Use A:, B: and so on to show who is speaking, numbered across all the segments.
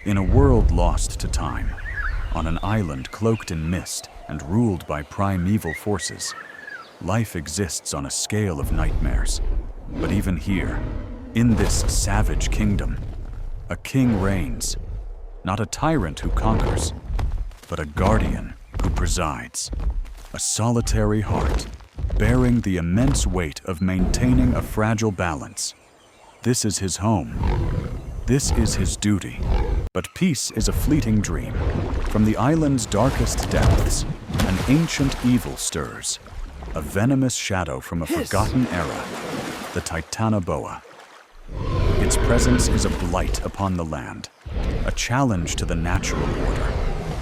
A: In a world lost to time, on an island cloaked in mist and ruled by primeval forces, life exists on a scale of nightmares. But even here, in this savage kingdom, a king reigns, not a tyrant who conquers, but a guardian who presides, a solitary heart, bearing the immense weight of maintaining a fragile balance. This is his home. This is his duty. But peace is a fleeting dream. From the island's darkest depths, an ancient evil stirs, a venomous shadow from a forgotten era, the Titanoboa. Its presence is a blight upon the land, a challenge to the natural order,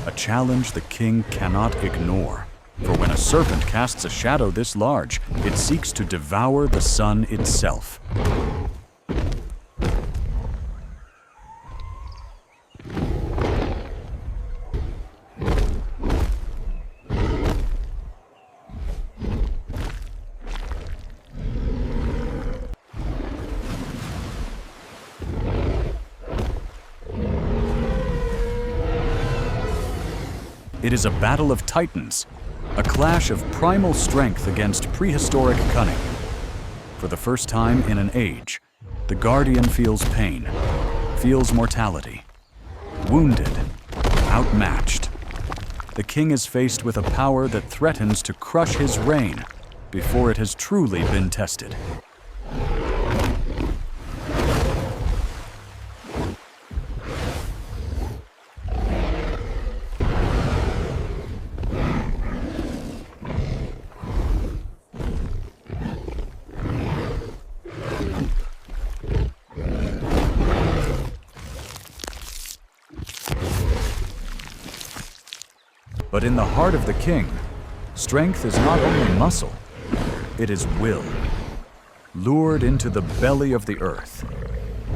A: a challenge the king cannot ignore. For when a serpent casts a shadow this large, it seeks to devour the sun itself. It is a battle of titans, a clash of primal strength against prehistoric cunning. For the first time in an age, the guardian feels pain, feels mortality. Wounded, outmatched, the king is faced with a power that threatens to crush his reign before it has truly been tested. But in the heart of the king, strength is not only muscle, it is will. Lured into the belly of the earth,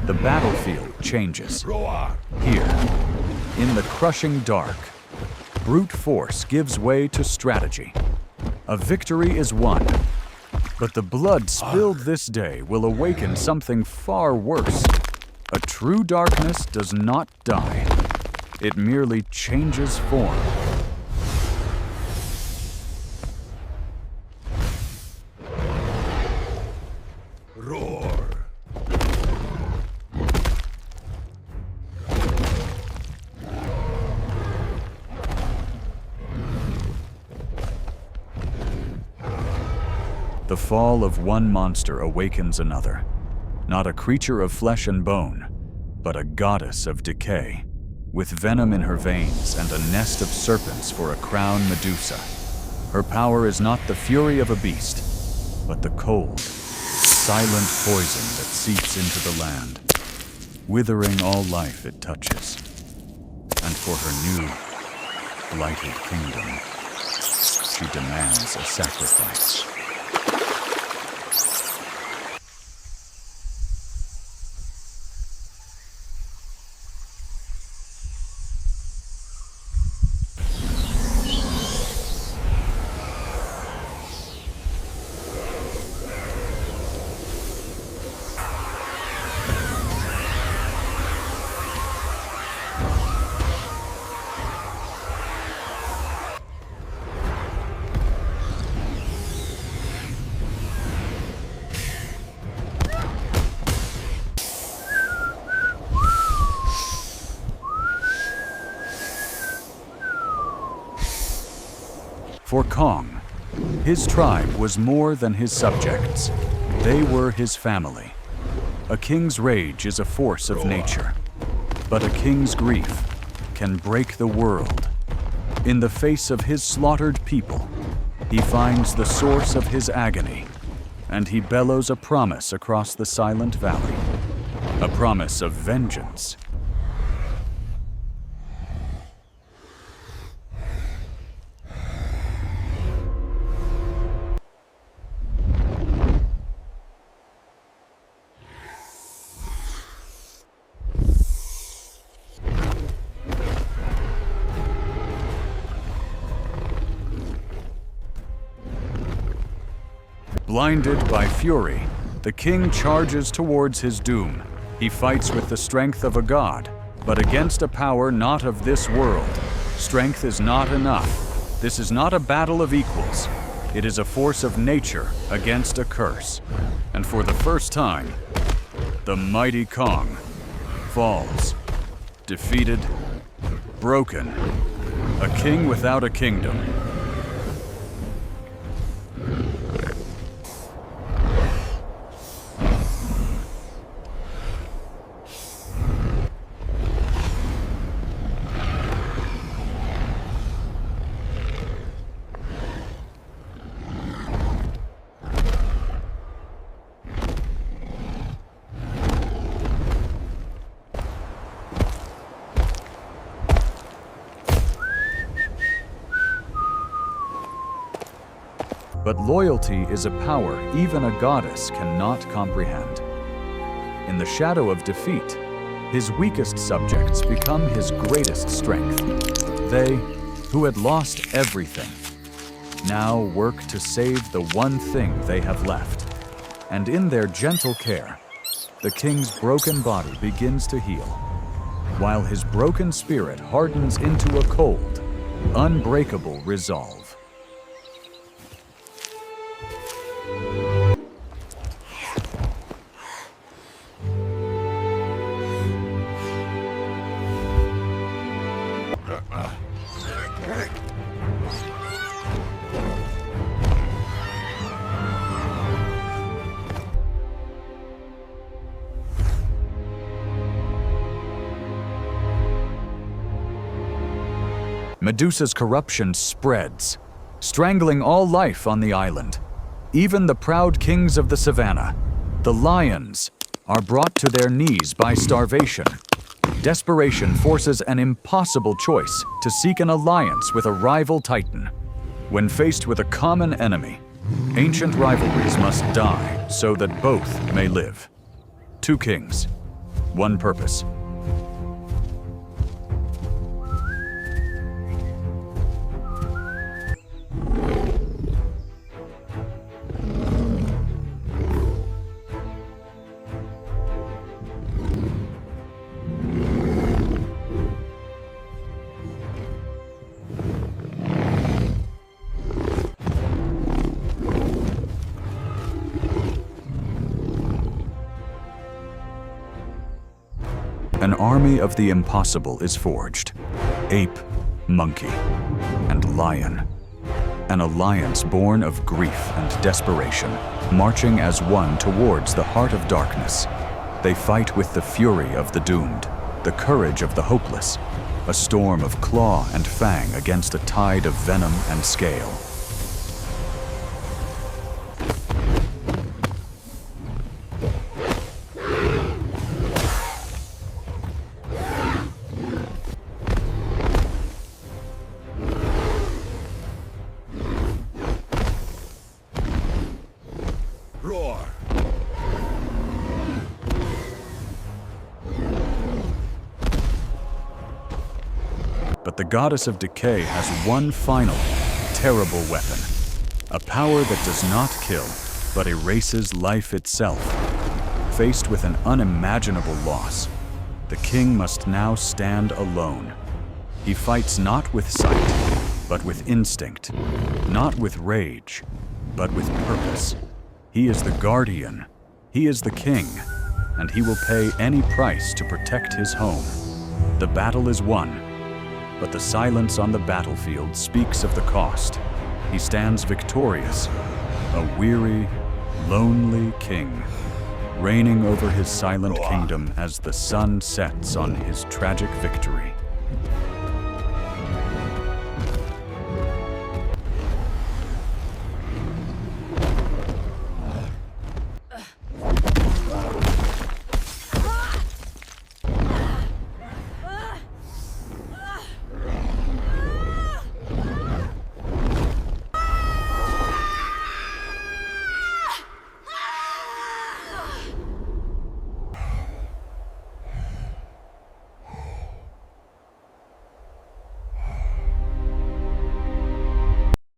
A: the battlefield changes. Here, in the crushing dark, brute force gives way to strategy. A victory is won, but the blood spilled this day will awaken something far worse. A true darkness does not die. It merely changes form.
B: Roar.
A: The fall of one monster awakens another. Not a creature of flesh and bone, but a goddess of decay, with venom in her veins and a nest of serpents for a crown Medusa. Her power is not the fury of a beast, but the cold, silent poison that seeps into the land, withering all life it touches. And for her new, blighted kingdom, she demands a sacrifice. For Kong, his tribe was more than his subjects. They were his family. A king's rage is a force of nature, but a king's grief can break the world. In the face of his slaughtered people, he finds the source of his agony, and he bellows a promise across the silent valley, a promise of vengeance. Blinded by fury, the king charges towards his doom. He fights with the strength of a god, But against a power not of this world, strength is not enough. This is not a battle of equals. It is a force of nature against a curse. And for the first time, the mighty Kong falls, defeated, broken, a king without a kingdom. But loyalty is a power even a goddess cannot comprehend. In the shadow of defeat, his weakest subjects become his greatest strength. They, who had lost everything, now work to save the one thing they have left. And in their gentle care, the king's broken body begins to heal, while his broken spirit hardens into a cold, unbreakable resolve. Medusa's corruption spreads, strangling all life on the island. Even the proud kings of the savannah, the lions, are brought to their knees by starvation. Desperation forces an impossible choice to seek an alliance with a rival titan. When faced with a common enemy, ancient rivalries must die so that both may live. Two kings, one purpose. An army of the impossible is forged. Ape, monkey, and lion. An alliance born of grief and desperation, marching as one towards the heart of darkness. They fight with the fury of the doomed, the courage of the hopeless, a storm of claw and fang against a tide of venom and scale.
B: Roar!
A: But the goddess of decay has one final, terrible weapon. A power that does not kill, but erases life itself. Faced with an unimaginable loss, the king must now stand alone. He fights not with sight, but with instinct. Not with rage, but with purpose. He is the guardian, he is the king, and he will pay any price to protect his home. The battle is won, but the silence on the battlefield speaks of the cost. He stands victorious, a weary, lonely king, reigning over his silent kingdom as the sun sets on his tragic victory.